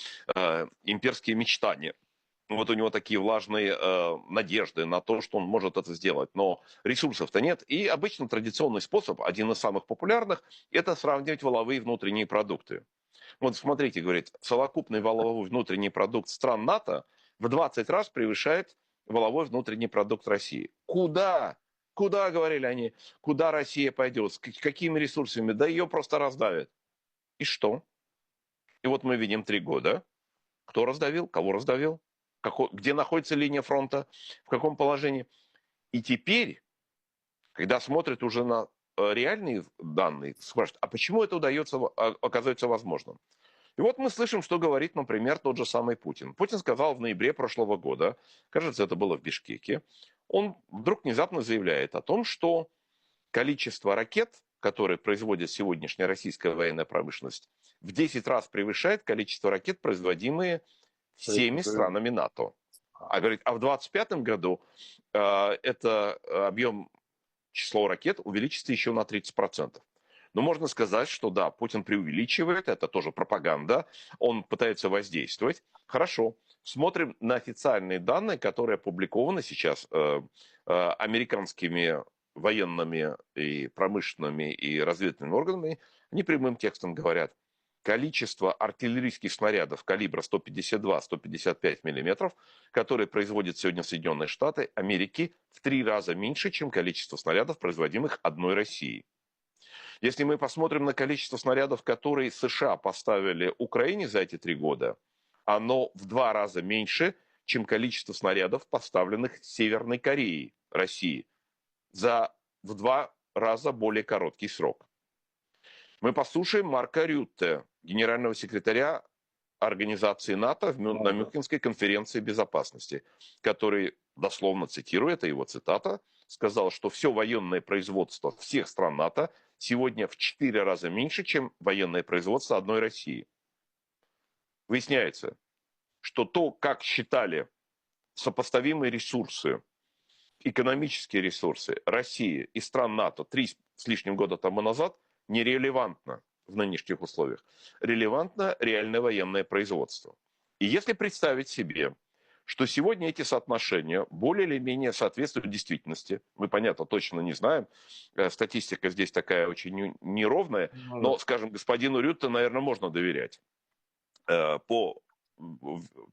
имперские мечтания. Вот у него такие влажные надежды на то, что он может это сделать. Но ресурсов-то нет. И обычно традиционный способ, один из самых популярных, это сравнивать валовые внутренние продукты. Вот смотрите, говорит, совокупный валовой внутренний продукт стран НАТО в 20 раз превышает валовой внутренний продукт России. Куда? Куда, говорили они, куда Россия пойдет, с какими ресурсами? Да ее просто раздавят. И что? И вот мы видим 3 года. Кто раздавил, кого раздавил, где находится линия фронта, в каком положении. И теперь, когда смотрят уже на реальные данные, спрашивают, а почему это удается, оказывается возможным? И вот мы слышим, что говорит, например, тот же самый Путин. Путин сказал в ноябре прошлого года, кажется, это было в Бишкеке, он вдруг внезапно заявляет о том, что количество ракет, которые производит сегодняшняя российская военная промышленность, в 10 раз превышает количество ракет, производимые Советским всеми Союзом. странами НАТО. А Ага. говорит, а в 2025 году это объем число ракет увеличится еще на 30%. Но можно сказать, что да, Путин преувеличивает, это тоже пропаганда, он пытается воздействовать. Хорошо, смотрим на официальные данные, которые опубликованы сейчас американскими военными и промышленными и разведывательными органами. Они прямым текстом говорят, количество артиллерийских снарядов калибра 152-155 миллиметров, которые производят сегодня Соединенные Штаты Америки, в 3 раза меньше, чем количество снарядов, производимых одной Россией. Если мы посмотрим на количество снарядов, которые США поставили Украине за эти 3 года, оно в 2 раза меньше, чем количество снарядов, поставленных Северной Кореей России за в 2 раза более короткий срок. Мы послушаем Марка Рютте, генерального секретаря организации НАТО на Да, да. Мюнхенской конференции безопасности, который, дословно цитирую, это его цитата, сказал, что все военное производство всех стран НАТО сегодня в 4 раза меньше, чем военное производство одной России. Выясняется, что то, как считали сопоставимые ресурсы, экономические ресурсы России и стран НАТО 3 с лишним года тому назад, нерелевантно в нынешних условиях. Релевантно реальное военное производство. И если представить себе, что сегодня эти соотношения более или менее соответствуют действительности, мы, понятно, точно не знаем, статистика здесь такая очень неровная, Ну да. но, скажем, господину Рютте, наверное, можно доверять по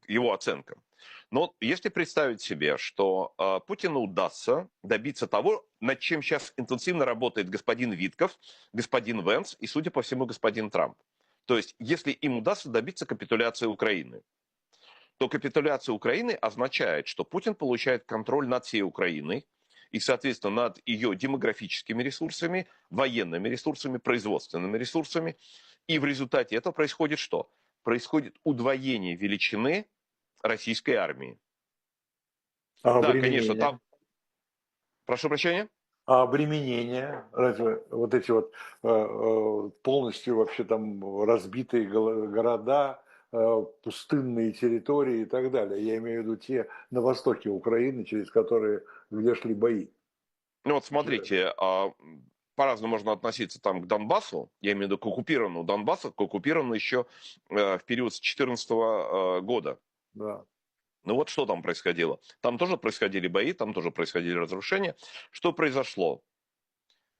его оценкам. Но если представить себе, что Путину удастся добиться того, над чем сейчас интенсивно работает господин Витков, господин Венс и, судя по всему, господин Трамп. То есть, если им удастся добиться капитуляции Украины, то капитуляция Украины означает, что Путин получает контроль над всей Украиной и, соответственно, над ее демографическими ресурсами, военными ресурсами, производственными ресурсами. И в результате этого происходит что? Происходит удвоение величины российской армии. А Да, конечно, обременение? там... Прошу прощения? А обременение? Разве вот эти вот полностью вообще там разбитые города, пустынные территории и так далее? Я имею в виду те на востоке Украины, через которые, где шли бои. Ну вот смотрите, по-разному можно относиться там к Донбассу, я имею в виду к оккупированному Донбассу, к оккупированному еще в период с 2014 года. Да. Ну вот что там происходило? Там тоже происходили бои, там тоже происходили разрушения. Что произошло?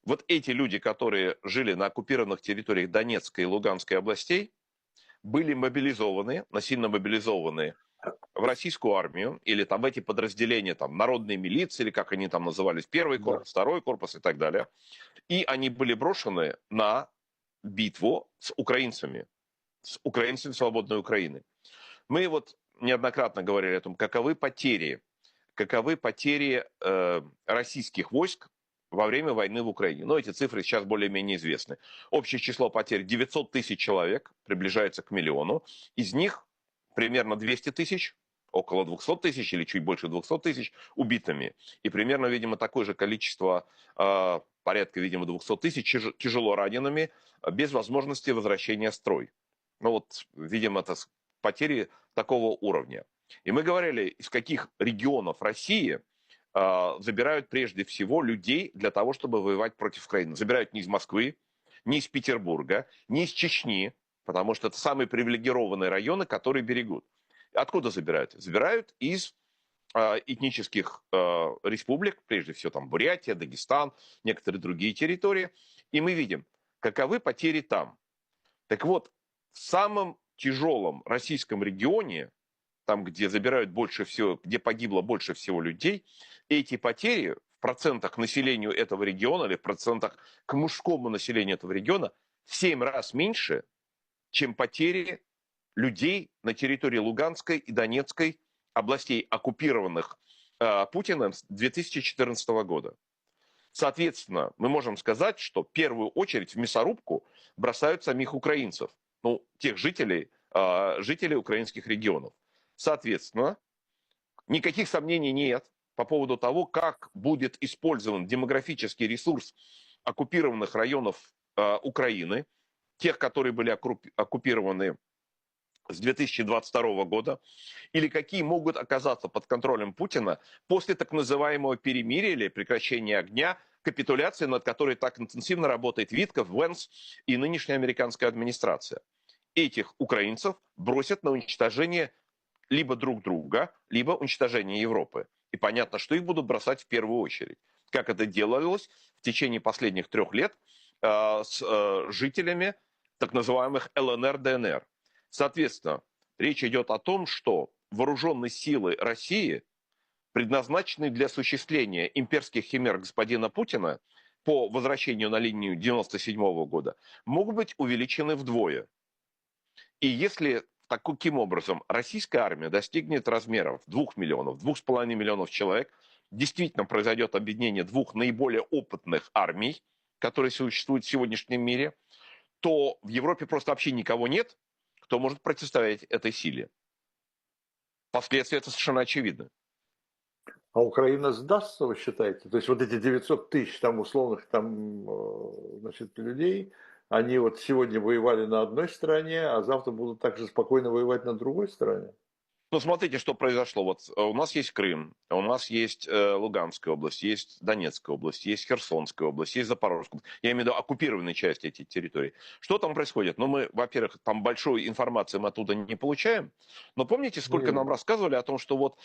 Вот эти люди, которые жили на оккупированных территориях Донецкой и Луганской областей, были мобилизованы, насильно мобилизованы в российскую армию или там в эти подразделения, там, народные милиции, или как они там назывались, первый Да. корпус, второй корпус и так далее. И они были брошены на битву с украинцами свободной Украины. Мы вот неоднократно говорили о том, каковы потери российских войск во время войны в Украине. Но эти цифры сейчас более-менее известны. Общее число потерь 900 тысяч человек, приближается к миллиону. Из них примерно 200 тысяч, около 200 тысяч или чуть больше 200 тысяч убитыми. И примерно, видимо, такое же количество, порядка, видимо, 200 тысяч тяжело ранеными, без возможности возвращения в строй. Ну вот, видимо, это потери такого уровня. И мы говорили, из каких регионов России забирают прежде всего людей для того, чтобы воевать против Украины. Забирают не из Москвы, не из Петербурга, не из Чечни, потому что это самые привилегированные районы, которые берегут. Откуда забирают? Забирают из этнических республик, прежде всего там Бурятия, Дагестан, некоторые другие территории. И мы видим, каковы потери там. Так вот, в самом тяжелом российском регионе, там, где забирают больше всего, где погибло больше всего людей, эти потери в процентах к населению этого региона или в процентах к мужскому населению этого региона в 7 раз меньше, чем потери людей на территории Луганской и Донецкой областей, оккупированных Путиным с 2014 года. Соответственно, мы можем сказать, что в первую очередь в мясорубку бросают самих украинцев, ну, тех жителей, жителей украинских регионов. Соответственно, никаких сомнений нет по поводу того, как будет использован демографический ресурс оккупированных районов Украины, тех, которые были оккупированы с 2022 года, или какие могут оказаться под контролем Путина после так называемого перемирия или прекращения огня, капитуляции, над которой так интенсивно работает Витков, Венс и нынешняя американская администрация. Этих украинцев бросят на уничтожение либо друг друга, либо уничтожение Европы. И понятно, что их будут бросать в первую очередь. Как это делалось в течение последних 3 лет с жителями так называемых ЛНР, ДНР. Соответственно, речь идет о том, что вооруженные силы России, предназначенные для осуществления имперских химер господина Путина по возвращению на линию 1997 года, могут быть увеличены вдвое. И если таким образом российская армия достигнет размеров 2 миллионов, 2,5 миллионов человек, действительно произойдет объединение двух наиболее опытных армий, которые существуют в сегодняшнем мире, то в Европе просто вообще никого нет, кто может противостоять этой силе. Последствия это совершенно очевидно. А Украина сдастся, вы считаете? То есть вот эти 900 тысяч там условных там, значит, людей, они вот сегодня воевали на одной стороне, а завтра будут также спокойно воевать на другой стороне? Ну, смотрите, что произошло. Вот у нас есть Крым, у нас есть Луганская область, есть Донецкая область, есть Херсонская область, есть Запорожская область. Я имею в виду оккупированные части этих территорий. Что там происходит? Ну, мы, во-первых, там большой информации мы оттуда не получаем. Но помните, сколько нам Не, рассказывали о том, что вот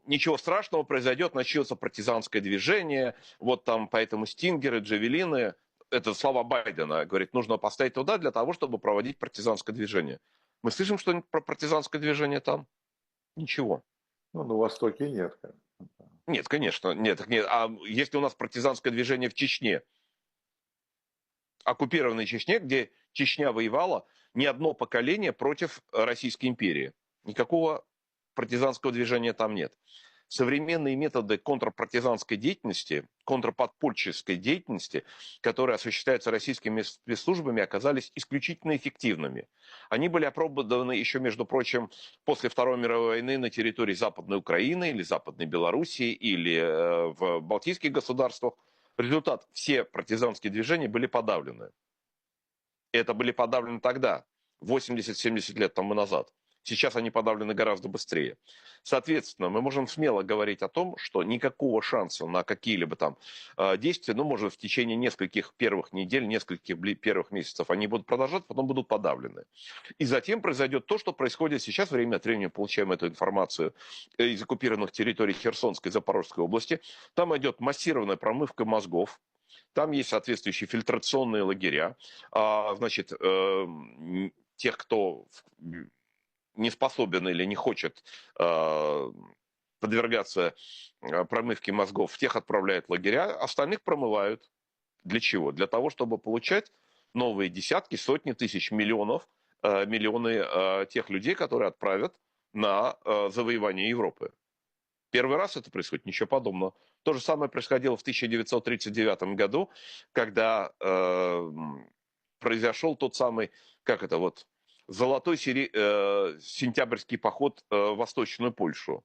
ничего страшного произойдет, начнется партизанское движение, вот там поэтому стингеры, джавелины. Это слова Байдена. Говорит, нужно поставить туда для того, чтобы проводить партизанское движение. Мы слышим что-нибудь про партизанское движение там? Ничего. ну, на Востоке нет, конечно. Нет, конечно, нет, нет. А если у нас партизанское движение в Чечне, оккупированной Чечне, где Чечня воевала не одно поколение против Российской империи. Никакого партизанского движения там нет. Современные методы контрпартизанской деятельности, контрподпольческой деятельности, которые осуществляются российскими спецслужбами, оказались исключительно эффективными. Они были опробованы еще, между прочим, после Второй мировой войны на территории Западной Украины или Западной Белоруссии или в Балтийских государствах. Результат: все партизанские движения были подавлены. Это были подавлены тогда, 80-70 лет тому назад. Сейчас они подавлены гораздо быстрее. Соответственно, мы можем смело говорить о том, что никакого шанса на какие-либо там действия, ну, может, в течение нескольких первых недель, нескольких первых месяцев они будут продолжаться, потом будут подавлены. И затем произойдет то, что происходит сейчас. Время от времени получаем эту информацию из оккупированных территорий Херсонской и Запорожской области. Там идет массированная промывка мозгов. Там есть соответствующие фильтрационные лагеря. Значит, тех, кто не способен или не хочет подвергаться промывке мозгов, тех отправляют в лагеря, остальных промывают. Для чего? Для того, чтобы получать новые десятки, сотни тысяч, миллионы тех людей, которые отправят на завоевание Европы. Первый раз это происходит, ничего подобного. То же самое происходило в 1939 году, когда произошел тот самый, как это вот, золотой сентябрьский поход в Восточную Польшу.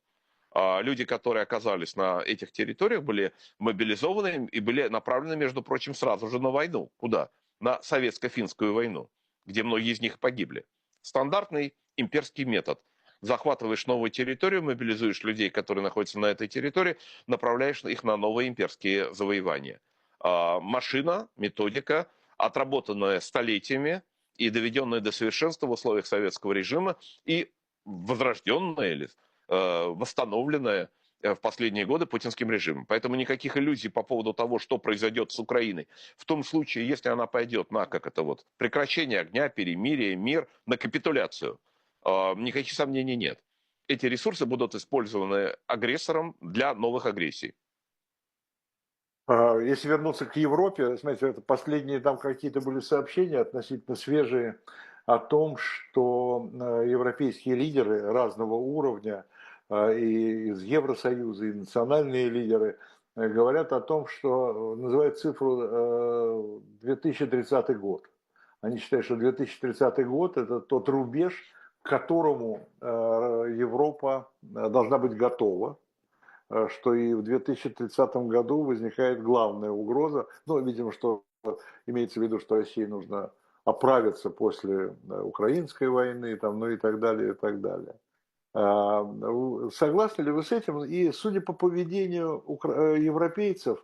Люди, которые оказались на этих территориях, были мобилизованы и были направлены, между прочим, сразу же на войну. Куда? На советско-финскую войну, где многие из них погибли. Стандартный имперский метод. Захватываешь новую территорию, мобилизуешь людей, которые находятся на этой территории, направляешь их на новые имперские завоевания. Машина, методика, отработанная столетиями и доведенная до совершенства в условиях советского режима и возрожденная или восстановленная в последние годы путинским режимом. Поэтому никаких иллюзий по поводу того, что произойдет с Украиной, в том случае, если она пойдет на как это вот прекращение огня, перемирие, мир, на капитуляцию, никаких сомнений нет. Эти ресурсы будут использованы агрессором для новых агрессий. Если вернуться к Европе, смотрите, это последние там какие-то были сообщения относительно свежие о том, что европейские лидеры разного уровня и из Евросоюза, и национальные лидеры говорят о том, что называют цифру 2030 год. Они считают, что 2030 год – это тот рубеж, к которому Европа должна быть готова, что и в 2030 году возникает главная угроза. Ну, видимо, что имеется в виду, что России нужно оправиться после украинской войны, там, ну и так далее, и так далее. Согласны ли вы с этим? И судя по поведению европейцев,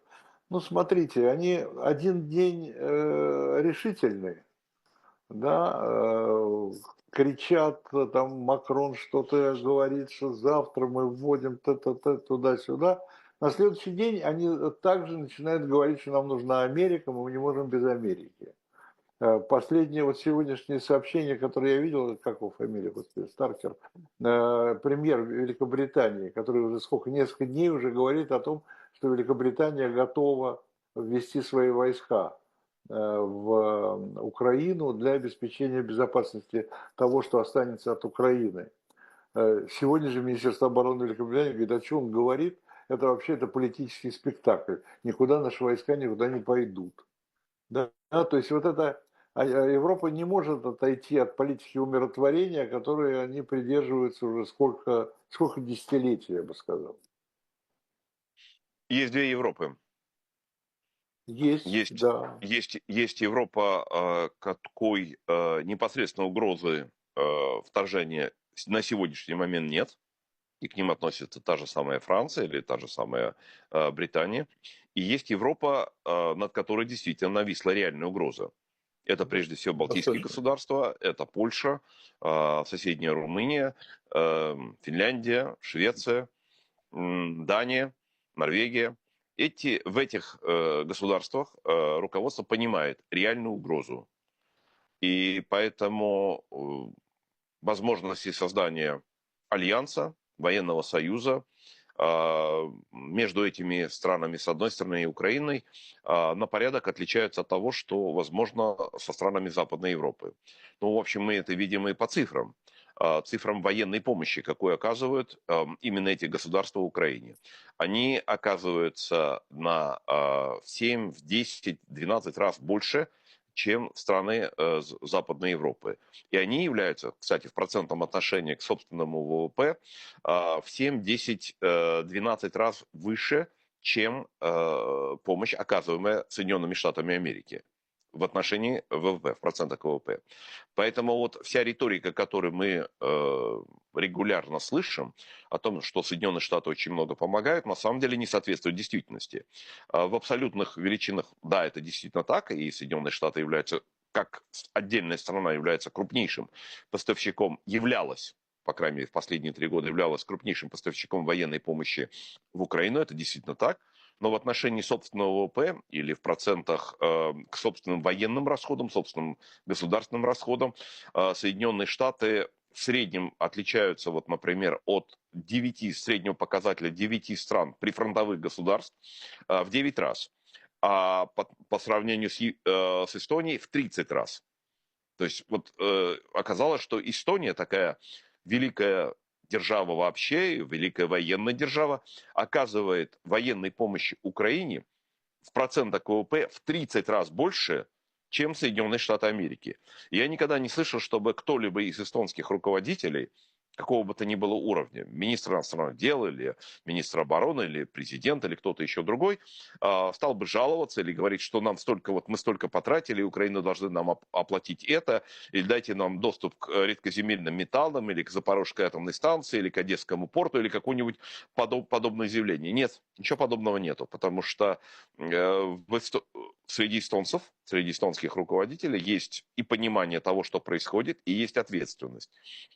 ну, смотрите, они один день решительные, да, кричат, там Макрон что-то говорит, что завтра мы вводим туда-сюда. На следующий день они также начинают говорить, что нам нужна Америка, мы не можем без Америки. Последнее вот сегодняшнее сообщение, которое я видел, как его фамилия, господи, Старкер, премьер Великобритании, который уже несколько дней уже говорит о том, что Великобритания готова ввести свои войска в Украину для обеспечения безопасности того, что останется от Украины. Сегодня же Министерство обороны Великобритании говорит, о чем он говорит, это вообще это политический спектакль. Никуда наши войска никуда не пойдут. Да, то есть вот это Европа не может отойти от политики умиротворения, которой они придерживаются уже сколько десятилетий, я бы сказал. Есть две Европы. Есть, Есть, да. есть Европа, какой непосредственно угрозы вторжения на сегодняшний момент нет. И к ним относится та же самая Франция или та же самая Британия. И есть Европа, над которой действительно нависла реальная угроза. Это прежде всего Балтийские Достаточно. государства, это Польша, соседняя Румыния, Финляндия, Швеция, Дания, Норвегия. В этих государствах руководство понимает реальную угрозу. И поэтому возможности создания альянса, военного союза между этими странами, с одной стороны, и Украиной, на порядок отличаются от того, что возможно со странами Западной Европы. Ну, в общем, мы это видим и по цифрам. Цифрам военной помощи, какую оказывают именно эти государства Украине. Они оказываются на 7, в 10, 12 раз больше, чем страны Западной Европы. И они являются, кстати, в процентном отношении к собственному ВВП в 7, 10, 12 раз выше, чем помощь, оказываемая Соединенными Штатами Америки в отношении ВВП, в процентах ВВП. Поэтому вот вся риторика, которую мы регулярно слышим, о том, что Соединенные Штаты очень много помогают, на самом деле не соответствует действительности. В абсолютных величинах, да, это действительно так, и Соединенные Штаты являются, как отдельная страна, является крупнейшим поставщиком, являлась, по крайней мере, в последние 3 года являлась крупнейшим поставщиком военной помощи в Украину, это действительно так. Но в отношении собственного ВВП или в процентах к собственным военным расходам, собственным государственным расходам, Соединенные Штаты в среднем отличаются, вот, например, от 9, среднего показателя 9 стран прифронтовых государств в 9 раз, а по сравнению с Эстонией в 30 раз. То есть вот оказалось, что Эстония такая великая держава вообще, великая военная держава, оказывает военной помощи Украине в процентах ВВП в 30 раз больше, чем Соединенные Штаты Америки. Я никогда не слышал, чтобы кто-либо из эстонских руководителей какого бы то ни было уровня, министр иностранных дел или министр обороны или президент или кто-то еще другой, стал бы жаловаться или говорить, что нам столько, вот мы столько потратили, Украина должны нам оплатить это, или дайте нам доступ к редкоземельным металлам, или к Запорожской атомной станции, или к Одесскому порту, или какое-нибудь подобное заявление. Нет, ничего подобного нету, потому что среди эстонцев, среди эстонских руководителей есть и понимание того, что происходит, и есть ответственность.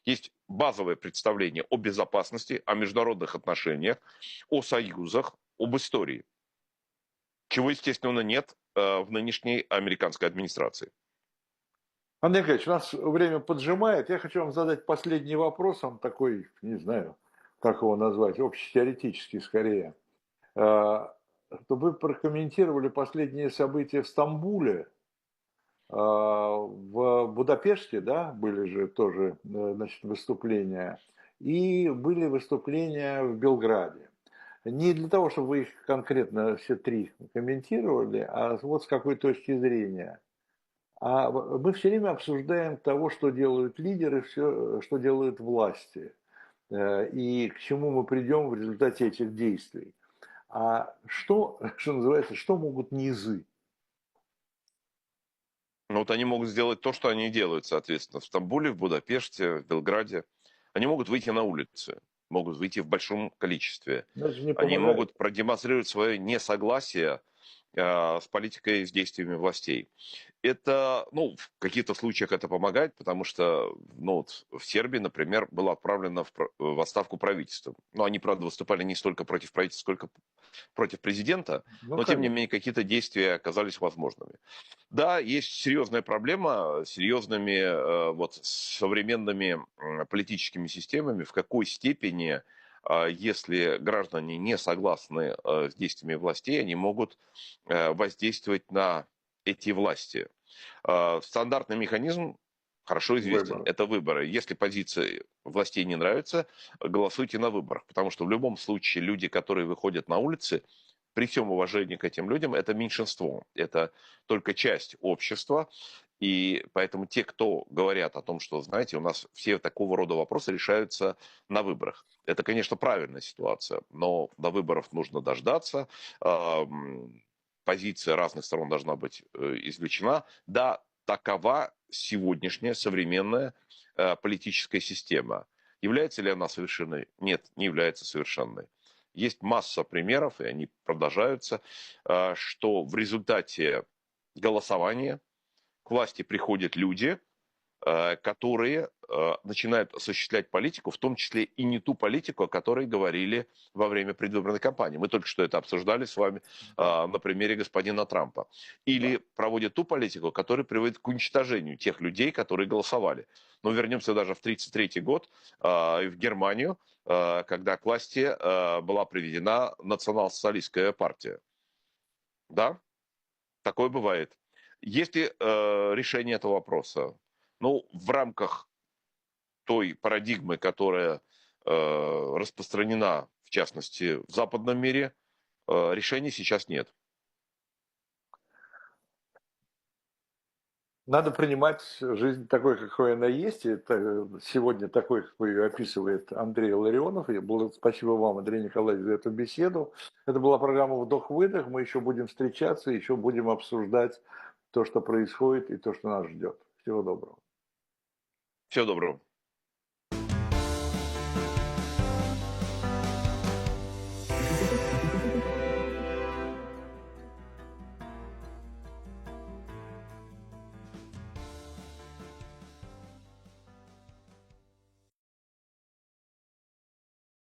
Есть базовое представление о безопасности, о международных отношениях, о союзах, об истории. Чего, естественно, нет в нынешней американской администрации. Андрей Николаевич, у нас время поджимает. Я хочу вам задать последний вопрос, он такой, не знаю, как его назвать, общетеоретический скорее. Чтобы вы прокомментировали последние события в Стамбуле, в Будапеште, да, были же тоже, значит, выступления, и были выступления в Белграде. Не для того, чтобы вы их конкретно все три комментировали, а вот с какой точки зрения. Мы все время обсуждаем того, что делают лидеры, все, что делают власти, и к чему мы придем в результате этих действий. А что, что называется, что могут низы? Но вот они могут сделать то, что они делают, соответственно, в Стамбуле, в Будапеште, в Белграде. Они могут выйти на улицы, могут выйти в большом количестве. Но это же не Они помогает. могут продемонстрировать свое несогласие с политикой, с действиями властей. Это, ну, в каких-то случаях это помогает, потому что, ну, вот в Сербии, например, было отправлено в отставку правительство. Но они, правда, выступали не столько против правительства, сколько против президента, Ну, но, тем не конечно. менее, какие-то действия оказались возможными. Да, есть серьезная проблема с серьезными вот современными политическими системами, в какой степени, если граждане не согласны с действиями властей, они могут воздействовать на эти власти. Стандартный механизм хорошо известен. Выборы. Это выборы. Если позиция властей не нравится, голосуйте на выборах. Потому что в любом случае люди, которые выходят на улицы, при всем уважении к этим людям, это меньшинство. Это только часть общества. И поэтому те, кто говорят о том, что, знаете, у нас все такого рода вопросы решаются на выборах. Это, конечно, правильная ситуация, но до выборов нужно дождаться. Позиция разных сторон должна быть извлечена. Да, такова сегодняшняя современная политическая система. Является ли она совершенной? Нет, не является совершенной. Есть масса примеров, и они продолжаются, что в результате голосования к власти приходят люди, которые начинают осуществлять политику, в том числе и не ту политику, о которой говорили во время предвыборной кампании. Мы только что это обсуждали с вами Да, на примере господина Трампа. да. Или проводят ту политику, которая приводит к уничтожению тех людей, которые голосовали. Но вернемся даже в 1933 год в Германию, когда к власти была приведена национал-социалистская партия. Да, такое бывает. Есть ли решение этого вопроса? Ну, в рамках той парадигмы, которая распространена, в частности, в западном мире, решений сейчас нет. Надо принимать жизнь такой, какой она есть. И сегодня такой, какой ее описывает Андрей Ларионов. Спасибо вам, Андрей Николаевич, за эту беседу. Это была программа «Вдох-выдох». Мы еще будем встречаться, еще будем обсуждать то, что происходит и то, что нас ждет. Всего доброго. Всего доброго.